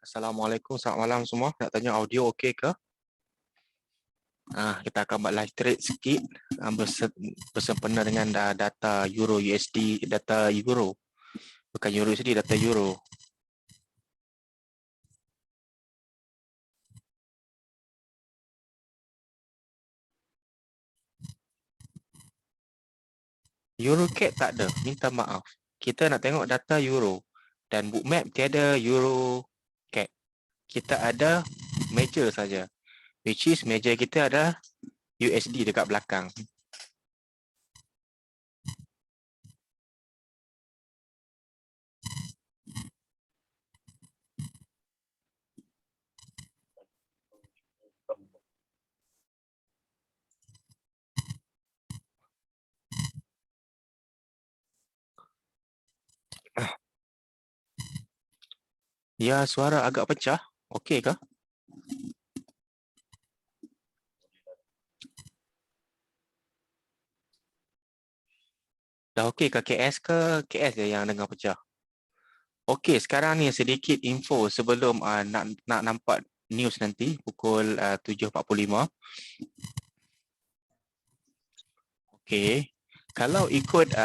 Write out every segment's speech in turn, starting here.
Assalamualaikum, selamat malam semua. Nak tanya audio okey ke? Kita akan buat live trade sikit bersempena dengan data Euro USD, data Euro. Bukan Euro USD, data Euro. EuroCAD tak ada, minta maaf. Kita nak tengok data Euro dan bookmap tiada EuroCAD. Kita ada meja saja. Which is meja kita ada USD dekat belakang. Ya, suara agak pecah. Okey ke? Dah okey ke KS ke? KS je yang dengar pecah. Okey, sekarang ni sedikit info sebelum nak nampak news nanti pukul 7.45. Okey, kalau ikut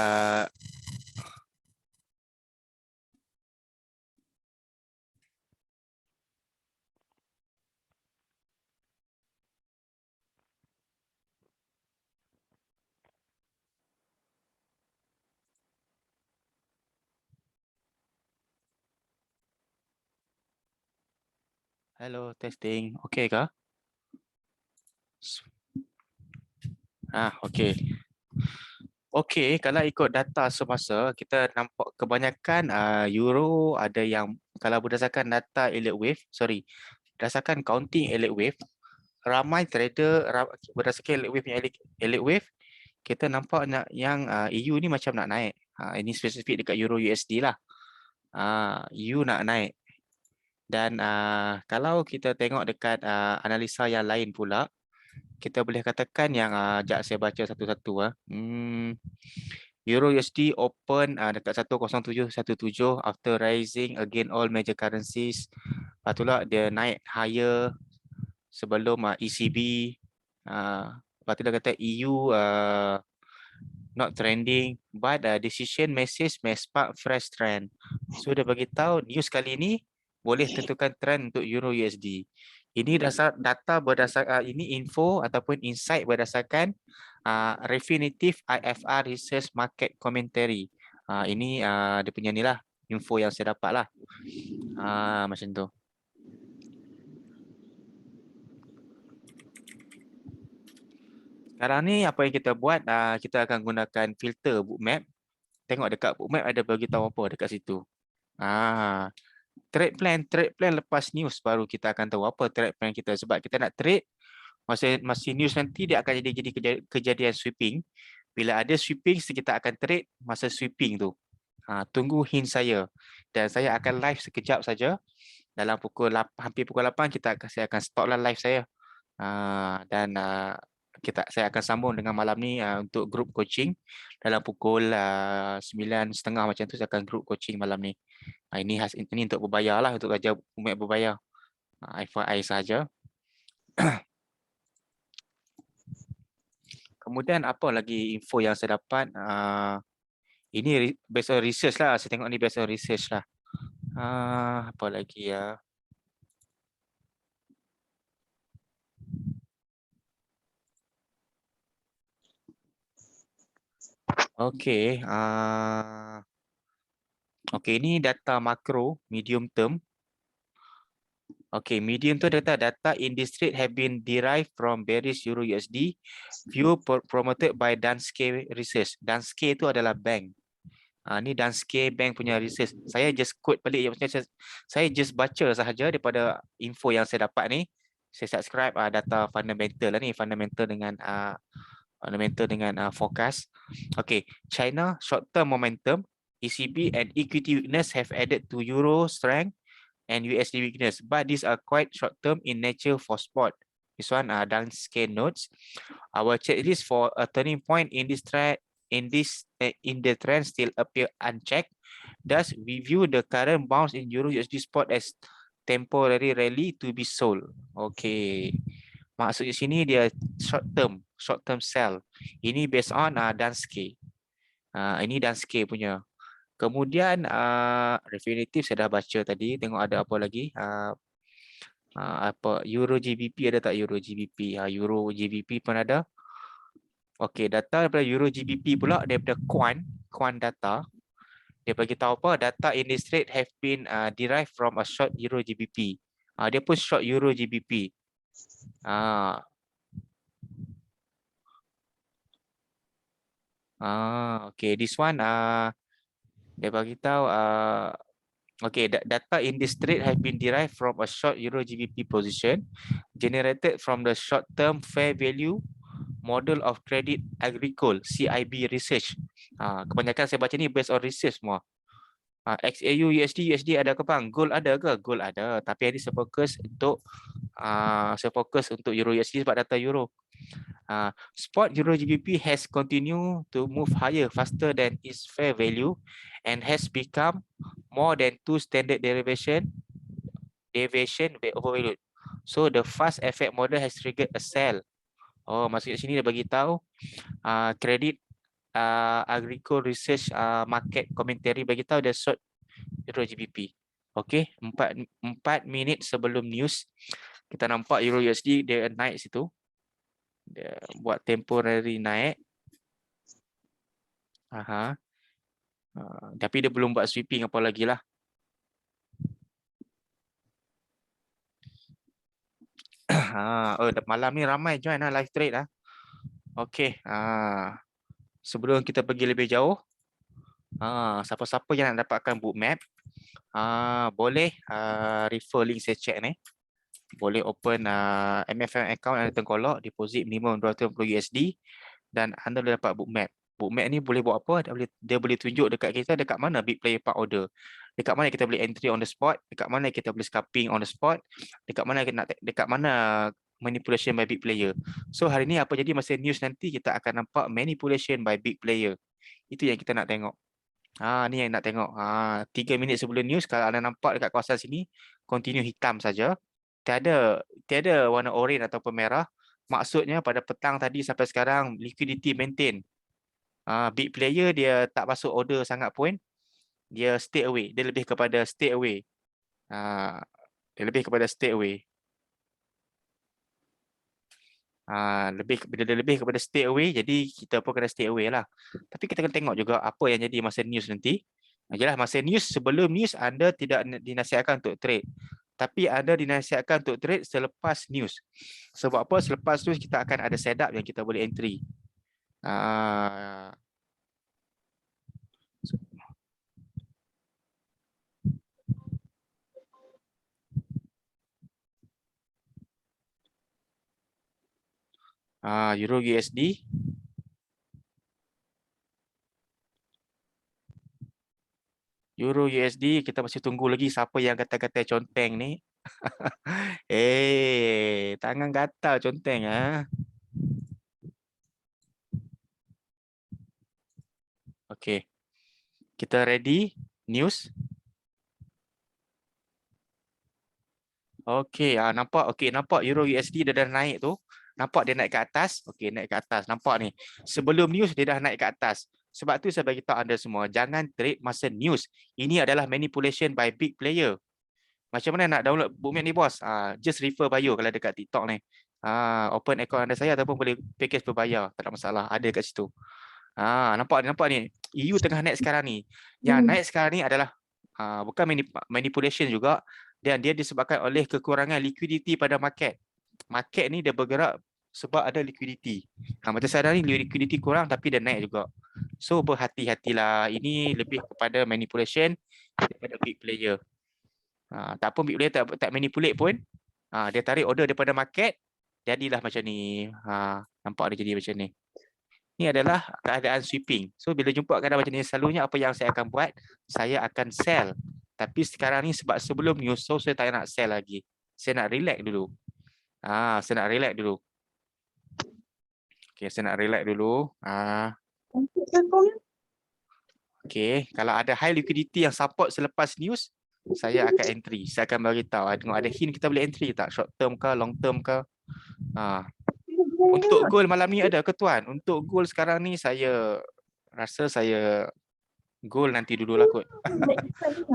hello, testing. Okey ke? Okey. Okey, kalau ikut data semasa, kita nampak kebanyakan euro ada yang kalau berdasarkan data Elliott Wave, berdasarkan counting Elliott Wave, ramai trader berdasarkan Elliott Wave Elliott Wave, kita nampak yang EU ni macam nak naik. Ini spesifik dekat Euro USD lah. EU nak naik. Dan kalau kita tengok dekat analisa yang lain pula, kita boleh katakan yang sekejap saya baca satu-satu. Euro USD open dekat 10717 after rising again all major currencies. Lepas tu lah dia naik higher sebelum ECB. Lepas tu dia kata EU not trending but decision message may spark fresh trend. So dia bagi tahu news kali ni boleh tentukan trend untuk Euro USD. Ini data berdasarkan ini info ataupun insight berdasarkan Refinitiv IFR Research Market Commentary. Ini dia punya ni lah info yang saya dapat lah. Macam tu. Sekarang ni apa yang kita buat, kita akan gunakan filter bookmap. Tengok dekat bookmap ada bagi tahu apa dekat situ. Trade plan lepas news baru kita akan tahu apa trade plan kita, sebab kita nak trade masa news nanti dia akan jadi kejadian sweeping. Bila ada sweeping kita akan trade masa sweeping tu. Tunggu hint saya dan saya akan live sekejap saja dalam hampir pukul 8 saya akan stop lah live saya. Dan saya akan sambung dengan malam ni untuk group coaching dalam pukul 9.30 macam tu. Saya akan group coaching malam ni. Ini untuk berbayar lah, untuk ajar umat berbayar. FYI saja. Kemudian apa lagi info yang saya dapat? Ini based on research lah. Saya tengok ni based on research lah. Apa lagi ya? Okey. Okey, ini data makro medium term. Okay, medium tu data in this trade have been derived from bearish Euro USD view promoted by Danske Research. Danske itu adalah bank. Ni Danske Bank punya research. Saya just quote balik, saya just baca sahaja daripada info yang saya dapat ni. Saya subscribe data fundamental lah ni, fundamental dengan forecast. Okay, China short term momentum, ECB and equity weakness have added to Euro strength and USD weakness, but these are quite short term in nature for spot. This one Danske notes. Our checklist for a turning point in this trend in the trend still appear unchecked. Thus, we view the current bounce in Euro USD spot as temporary rally to be sold. Okay. Maksudnya sini dia short term sell. Ini based on Danske. Ini Danske punya. Kemudian Refinitiv saya dah baca tadi. Tengok ada apa lagi. Apa Euro GBP ada tak Euro GBP? Euro GBP pun ada. Okey, data daripada Euro GBP pula daripada Quant data. Dia bagi tahu apa? Data in this trade have been derived from a short Euro GBP. Dia pun short Euro GBP. Okay, this one dia bagi tahu okay, data in this trade have been derived from a short Euro GBP position generated from the short-term fair value model of credit agricole CIB research. Kebanyakan saya baca ni based on research semua. XAU USD ada ke bang? Gold ada ke? Gold ada, tapi ini saya fokus untuk Euro USD sebab data Euro. Spot Euro GBP has continued to move higher faster than its fair value and has become more than 2 standard deviation overvalued. So the fast effect model has triggered a sell. Maksudnya sini dia bagi tahu credit agricole research market commentary bagi tahu dia short Euro GBP. Okey, 4 minit sebelum news kita nampak Euro USD dia naik situ. Dia buat temporary naik. Tapi dia belum buat sweeping apa lagi lah. Malam ni ramai join live trade lah. Okey. Sebelum kita pergi lebih jauh, siapa-siapa yang nak dapatkan bookmap, boleh refer link saya check ni. Boleh open MFM account yang ada tengkolok, deposit minimum $250 dan anda boleh dapat bookmap. Bookmap ni boleh buat apa? Dia boleh tunjuk dekat kita dekat mana big player part order. Dekat mana kita boleh entry on the spot, dekat mana kita boleh scalping on the spot, dekat mana manipulation by big player. So hari ni apa jadi masa news nanti kita akan nampak manipulation by big player. Itu yang kita nak tengok. Ni yang nak tengok. 3 minit sebelum news kalau anda nampak dekat kawasan sini continue hitam saja. Tiada warna oranye ataupun merah. Maksudnya pada petang tadi sampai sekarang liquidity maintain. Big player dia tak masuk order sangat pun. Dia stay away. Dia lebih kepada stay away. Lebih kepada stay away, jadi kita pun kena stay away lah. Tapi kita kena tengok juga apa yang jadi masa news nanti. Jelas masa news, sebelum news anda tidak dinasihatkan untuk trade. Tapi anda dinasihatkan untuk trade selepas news. Sebab apa? Selepas news kita akan ada setup yang kita boleh entry. Euro USD. Euro USD kita masih tunggu lagi siapa yang kata-kata conteng ni. Tangan gatal conteng Okey. Kita ready news. Okey, nampak Euro USD dia dah naik tu. Nampak dia naik ke atas. Okey, naik ke atas. Nampak ni. Sebelum news dia dah naik ke atas. Sebab tu saya bagi tahu anda semua, jangan trade masa news. Ini adalah manipulation by big player. Macam mana nak download bookmap ni bos? Just refer bio kalau dekat TikTok ni. Open account anda saya ataupun boleh package berbayar, tak ada masalah. Ada kat situ. Nampak ni. EU tengah naik sekarang ni. Yang naik sekarang ni adalah bukan manipulation juga, dan dia disebabkan oleh kekurangan liquidity pada market. Market ni dia bergerak sebab ada liquidity. Macam sekarang ni liquidity kurang tapi dia naik juga. So berhati-hatilah. Ini lebih kepada manipulation daripada big player. Tak pun big player tak manipulate pun. Dia tarik order daripada market, jadilah macam ni. Nampak dia jadi macam ni. Ini adalah keadaan sweeping. So bila jumpa keadaan macam ni, selalunya apa yang saya akan buat, saya akan sell. Tapi sekarang ni sebab sebelum news, so saya tak nak sell lagi. Saya nak relax dulu. Okay, saya nak relax dulu. Okay, kalau ada high liquidity yang support selepas news, saya akan entry. Saya akan beritahu. Tengok ada hint kita boleh entry tak? Short term ke, long term ke? Untuk goal malam ni ada ke tuan? Untuk goal sekarang ni saya rasa saya goal nanti dulu lah kot.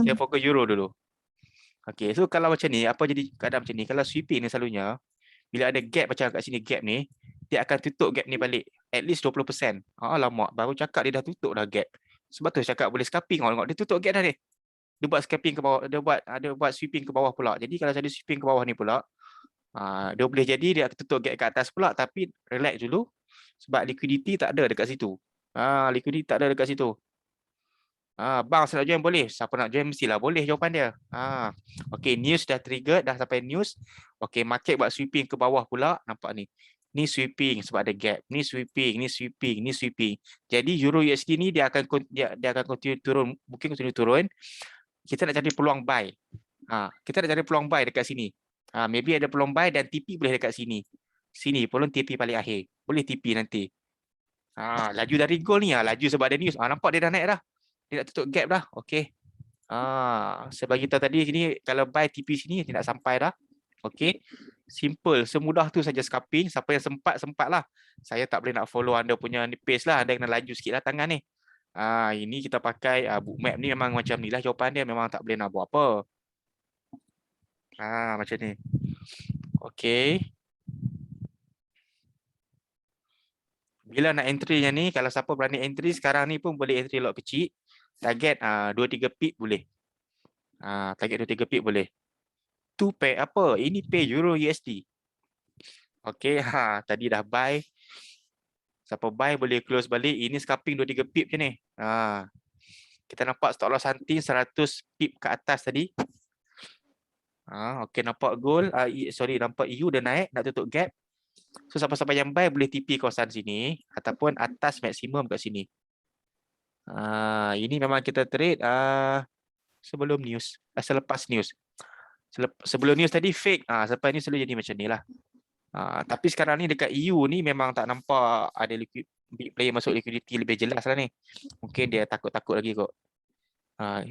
Saya fokus euro dulu. Okay, so kalau macam ni, apa jadi keadaan macam ni? Kalau sweeping ni selalunya, bila ada gap macam kat sini gap ni, dia akan tutup gap ni balik. At least 20%. Alamak, baru cakap dia dah tutup dah gap. Sebab tu cakap boleh scalping. Tengok, dia tutup gap dah ni. Dia buat scalping ke bawah, dia buat sweeping ke bawah pula. Jadi kalau saya sweeping ke bawah ni pula, dia boleh jadi dia tutup gap kat atas pula, tapi relax dulu sebab liquidity tak ada dekat situ. Liquidity tak ada dekat situ. Bang, saya nak join boleh. Siapa nak join mestilah boleh jawapan dia. Okay, news dah trigger, dah sampai news. Okay, market buat sweeping ke bawah pula. Nampak ni. Ni sweeping sebab ada gap. Ni sweeping, ni sweeping, ni sweeping. Jadi Euro USD ni dia akan continue turun, mungkin continue turun. Kita nak cari peluang buy. Kita nak cari peluang buy dekat sini. Maybe ada peluang buy dan TP boleh dekat sini. Sini peluang TP paling akhir. Boleh TP nanti. Laju dari goal ni laju sebab ada news. Nampak dia dah naik dah. Dia nak tutup gap dah. Okey. Saya bagi tahu tadi sini kalau buy TP sini dia nak sampai dah. Okey. Simple, semudah tu saja scalping. Siapa yang sempat-sempatlah. Saya tak boleh nak follow anda punya pace lah. Anda kena laju sikitlah tangan ni. Ini kita pakai bookmap ni memang macam ni lah jawapan dia, memang tak boleh nak buat apa. Macam ni. Okey. Bila nak entry yang ni, kalau siapa berani entry sekarang ni pun boleh entry lot kecil. Target 2-3 pip boleh. Target 2-3 pip boleh. Tu pay apa? Ini pay Euro USD. Okey, tadi dah buy. Siapa buy boleh close balik. Ini scalping 2-3 pip je ni. Kita nampak stop loss hunting 100 pip ke atas tadi. Okey, nampak gold. Nampak EU dah naik nak tutup gap. So siapa-siapa yang buy boleh TP kawasan sini ataupun atas maksimum kat sini. Ini memang kita trade sebelum news, selepas news. Sebelum news tadi fake, selepas news selalu jadi macam ni lah. Tapi sekarang ni dekat EU ni memang tak nampak ada big player masuk liquidity lebih jelas lah ni. Mungkin dia takut-takut lagi kot.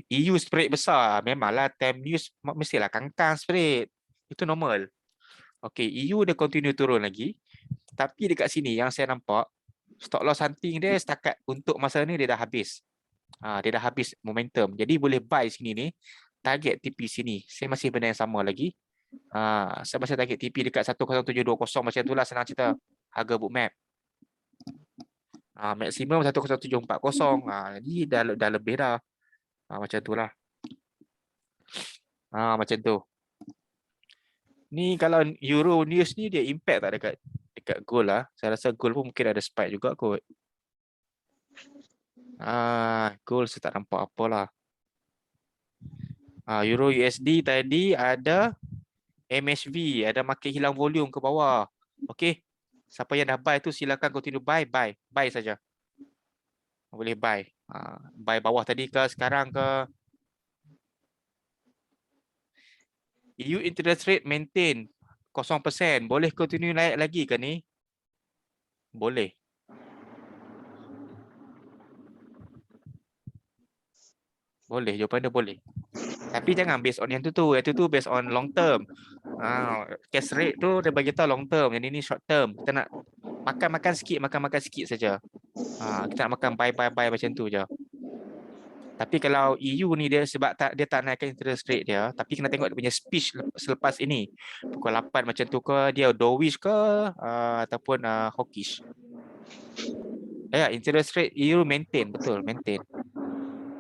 EU spread besar, memanglah time news mestilah kangkang spread. Itu normal. Okay, EU dia continue turun lagi. Tapi dekat sini yang saya nampak, stop loss hunting dia setakat untuk masa ni dia dah habis. Dia dah habis momentum. Jadi boleh buy sini ni. Target TP sini. Saya masih benda yang sama lagi. Saya masih target TP dekat 10720 macam itulah senang cerita. Harga bookmap. Maksimum 10740. Jadi dah lebih dah. Macam itulah. Macam tu. Ni kalau Euro News ni dia impact tak dekat gold lah. Saya rasa gold pun mungkin ada spike juga kot. Gold saya tak nampak apalah. Euro USD tadi ada MHV, ada market hilang volume ke bawah. Okey. Siapa yang dah buy tu silakan continue buy saja. Boleh buy. Buy bawah tadi ke sekarang ke. EU interest rate maintain 0%. Boleh continue naik lagi ke ni? Boleh. Boleh, jawapan dia boleh. Tapi jangan based on yang tu. Yang tu based on long term. Cash rate tu dia bagi tahu long term. Yang ini short term. Kita nak makan sikit saja. Kita nak makan buy macam tu je. Tapi kalau EU ni dia sebab dia tak naikkan interest rate dia, tapi kena tengok dia punya speech selepas ini. Pukul 8 macam tu ke, dia dovish ke ataupun hawkish. Interest rate EU maintain, betul, maintain.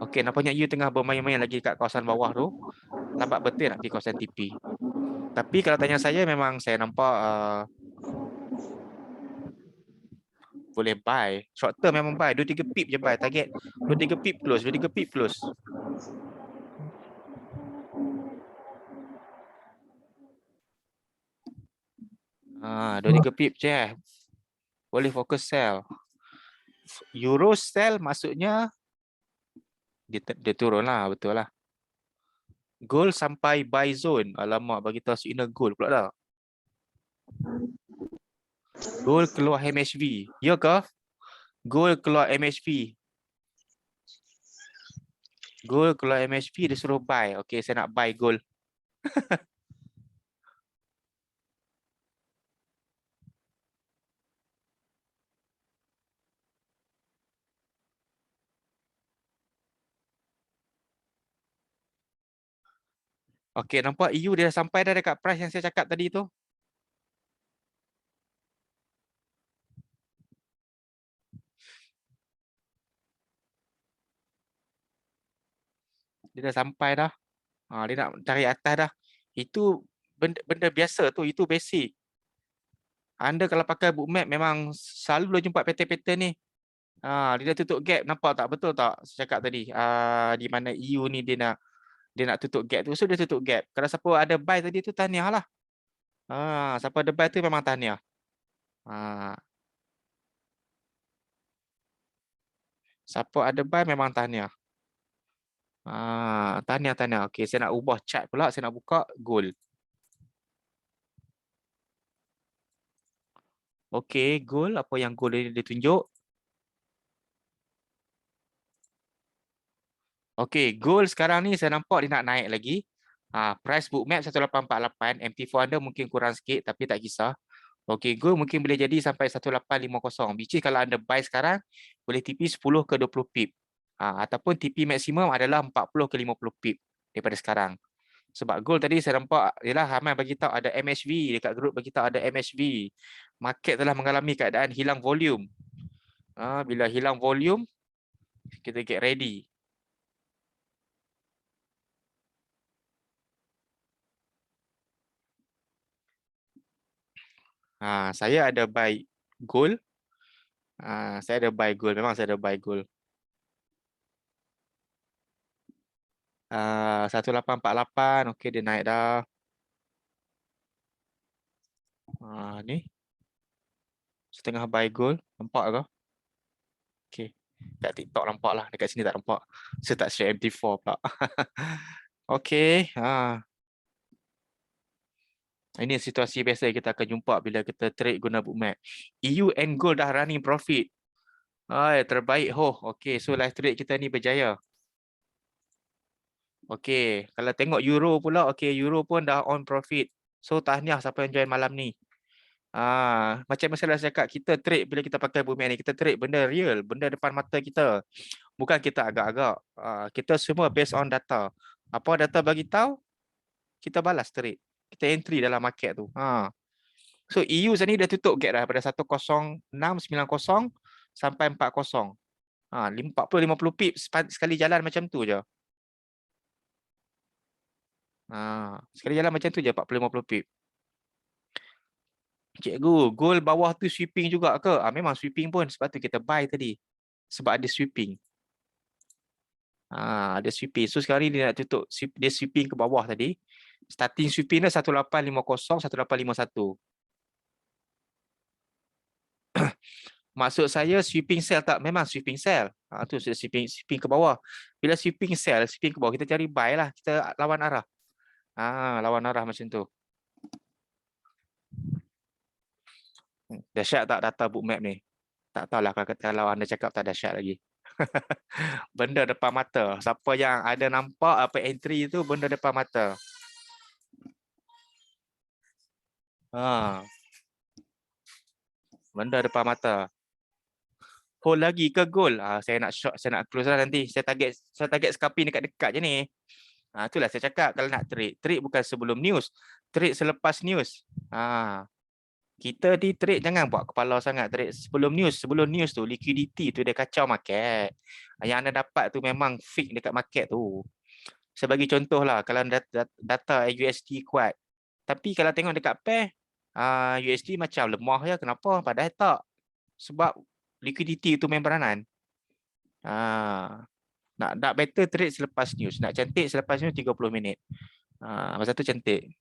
Okey, nampaknya EU tengah bermain-main lagi kat kawasan bawah tu. Lambat betul nak pergi kawasan TP. Tapi kalau tanya saya, memang saya nampak boleh buy. Short term memang buy. 2-3 pip je buy. Target 2-3 pip close. 2-3 pip close. Ah, 2-3 pip je. Boleh fokus sell. Euro sell maksudnya dia turun lah. Betul lah. Gold sampai buy zone. Alamak, bagi tahu signal gold pula dah. Gold keluar MHV. Ya ke? Gold keluar MHV. Gold keluar MHP dia suruh buy. Okey, saya nak buy gold. Okey, nampak EU dia dah sampai dah dekat price yang saya cakap tadi tu. Dia dah sampai dah. Dia nak cari atas dah. Itu benda biasa tu, itu basic. Anda kalau pakai bookmap memang selalu dah jumpa pattern-pattern ni. Dia dah tutup gap, nampak tak? Betul tak saya cakap tadi? Di mana EU ni dia nak tutup gap tu. So dia tutup gap. Kalau siapa ada buy tadi tu tahniah lah. Siapa ada buy tu memang tahniah. Siapa ada buy memang tahniah. Tahniah. Okey, saya nak ubah chart pula. Saya nak buka gold. Okey, gold. Apa yang gold dia tunjuk? Okey, gold sekarang ni saya nampak dia nak naik lagi. Price bookmap 1848. MT4 anda mungkin kurang sikit tapi tak kisah. Okey, gold mungkin boleh jadi sampai 1850. Which is kalau anda buy sekarang, boleh TP 10 ke 20 pip. Ataupun TP maksimum adalah 40 ke 50 pip daripada sekarang. Sebab gold tadi saya nampak, yalah ramai bagi tahu ada MHV, dekat group bagi tahu ada MHV. Market telah mengalami keadaan hilang volume. Bila hilang volume, kita get ready. Saya ada buy gold. Saya ada buy gold. Memang saya ada buy gold. 1848. Okey, dia naik dah. Ni. Setengah buy gold. Nampak ke? Okey. Kat TikTok nampak lah. Dekat sini tak nampak. Saya tak share MT4 pula. Okey. Ini situasi biasa yang kita akan jumpa bila kita trade guna bookmap. EU and gold dah running profit. Terbaik. Okey, so live trade kita ni berjaya. Okey, kalau tengok euro pula, okey, euro pun dah on profit. So tahniah siapa yang join malam ni. Macam saya cakap, kita trade bila kita pakai bookmap ni, kita trade benda real, benda depan mata kita. Bukan kita agak-agak. Kita semua based on data. Apa data bagi tahu, kita balas trade. Kita entry dalam market tu. So EU sini dah tutup gap dah pada 10690 sampai 40. 40-50 pip sekali jalan macam tu je. Sekali jalan macam tu je 40-50 pip. Cikgu, goal bawah tu sweeping juga ke? Memang sweeping pun sebab tu kita buy tadi. Sebab ada sweeping. Ada sweeping. So sekarang ni dia nak tutup, dia sweeping ke bawah tadi. Starting sweeping dia 1850, 1851. Maksud saya sweeping sell tak? Memang sweeping sell. Tu sweeping ke bawah. Bila sweeping sell, sweeping ke bawah, kita cari buy lah. Kita lawan arah. Lawan arah macam tu. Dahsyat tak data bookmap ni? Tak tahulah kalau anda cakap tak dahsyat lagi. Benda depan mata. Siapa yang ada nampak apa entry tu, benda depan mata. Benda depan mata. Hold lagi ke goal? Saya nak short, saya nak close lah nanti. Saya target scalping dekat-dekat je ni. Itulah saya cakap kalau nak trade. Trade bukan sebelum news. Trade selepas news. Kita di trade jangan buat kepala sangat. Trade sebelum news. Sebelum news tu liquidity tu dia kacau market. Yang anda dapat tu memang fake dekat market tu. Saya bagi contoh lah. Kalau data USD kuat. Tapi kalau tengok dekat pair, USD macam lemah ya. Kenapa? Padahal tak. Sebab liquidity tu main peranan. Nak better trade selepas news. Nak cantik selepas news 30 minit. Masa tu cantik.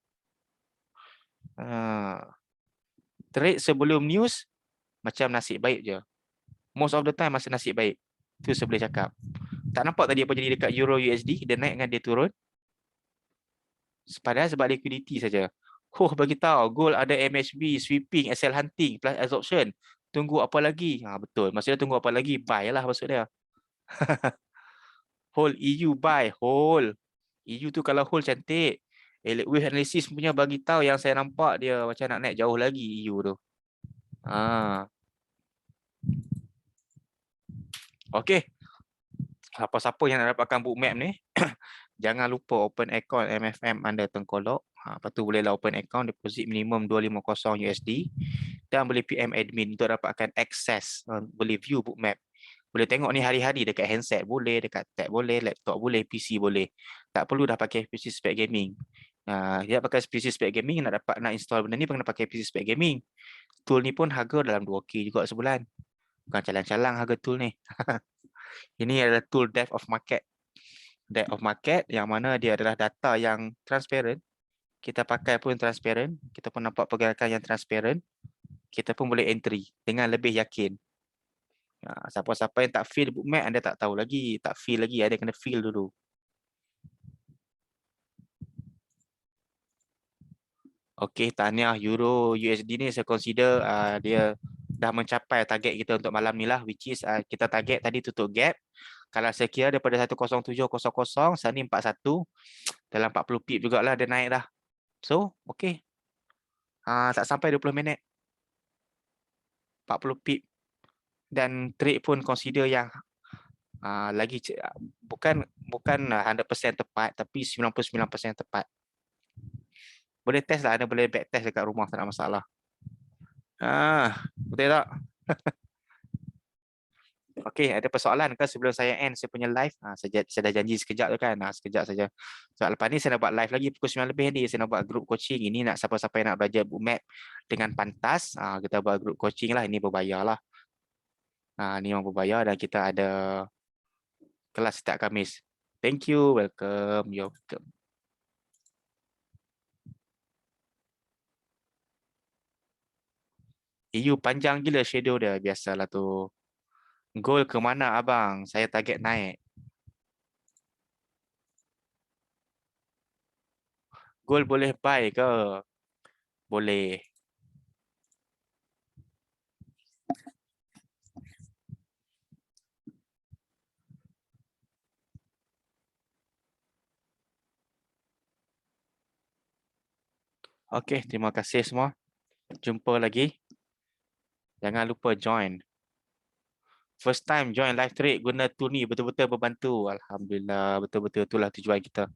Trade sebelum news macam nasib baik je. Most of the time masa nasib baik. Tu saya boleh cakap. Tak nampak tadi apa jadi dekat Euro USD? Dia naik dengan dia turun. Padahal sebab liquidity saja. Bagi tahu gold ada MHB, sweeping, SL hunting plus absorption. Tunggu apa lagi? Betul. Maksudnya tunggu apa lagi? Buy lah maksud dia. Hold EU buy, hold. EU tu kalau hold cantik. Wave analysis punya bagi tahu yang saya nampak dia macam nak naik jauh lagi EU tu. Ah, okey. Siapa-siapa yang nak dapatkan bookmap ni, jangan lupa open account MFM anda Tengkolok. Lepas tu bolehlah open account, deposit minimum 250 USD dan boleh PM admin untuk dapatkan akses, boleh view bookmap. Boleh tengok ni hari-hari dekat handset boleh, dekat tab boleh, laptop boleh, PC boleh. Tak perlu dah pakai PC spec gaming. Dia pakai PC spec gaming, nak install benda ni kena pakai PC spec gaming. Tool ni pun harga dalam 2K juga sebulan. Bukan calang-calang harga tool ni. Ini adalah tool depth of market. Depth of market yang mana dia adalah data yang transparent. Kita pakai pun transparent. Kita pun nampak pergerakan yang transparent. Kita pun boleh entry dengan lebih yakin. Siapa-siapa yang tak feel bookmap, anda tak tahu lagi. Tak feel lagi, ada kena feel dulu. Okey, tahniah Euro USD ni saya consider dia dah mencapai target kita untuk malam ni lah, which is kita target tadi tutup gap. Kalau saya kira daripada 107.00 saat ni 41 dalam 40 pip jugalah dia naik dah. So, okey. Tak sampai 20 minit. 40 pip. Dan trade pun consider yang lagi bukan 100% tepat tapi 99% tepat. Boleh test lah, anda boleh back test dekat rumah, tak ada masalah. Betul tak? Okey, ada persoalan ke sebelum saya end saya punya live? Saya dah janji sekejap tu kan. Sekejap saja. So, lepas ni saya nak buat live lagi pukul 9 lebih ni. Saya nak buat group coaching. Ini nak siapa-siapa yang nak belajar bookmap dengan pantas. Kita buat group coaching lah. Ini berbayar lah. Ini yang berbayar dan kita ada kelas setiap Khamis. Thank you. Welcome. You're welcome. EU panjang gila shadow dia. Biasalah tu. Goal ke mana abang? Saya target naik. Goal boleh buy ke? Boleh. Okey, terima kasih semua. Jumpa lagi. Jangan lupa join. First time join live trade guna tool ni betul-betul membantu. Alhamdulillah, betul-betul itulah tujuan kita.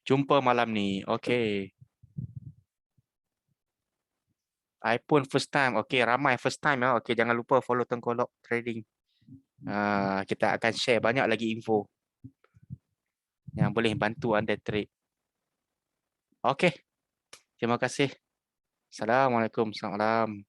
Jumpa malam ni. Okey. iPhone first time. Okey, ramai first time ya. Okey, jangan lupa follow Tengkolok Trading. Kita akan share banyak lagi info yang boleh bantu anda trade. Okey. Terima kasih. Assalamualaikum. Selamat malam.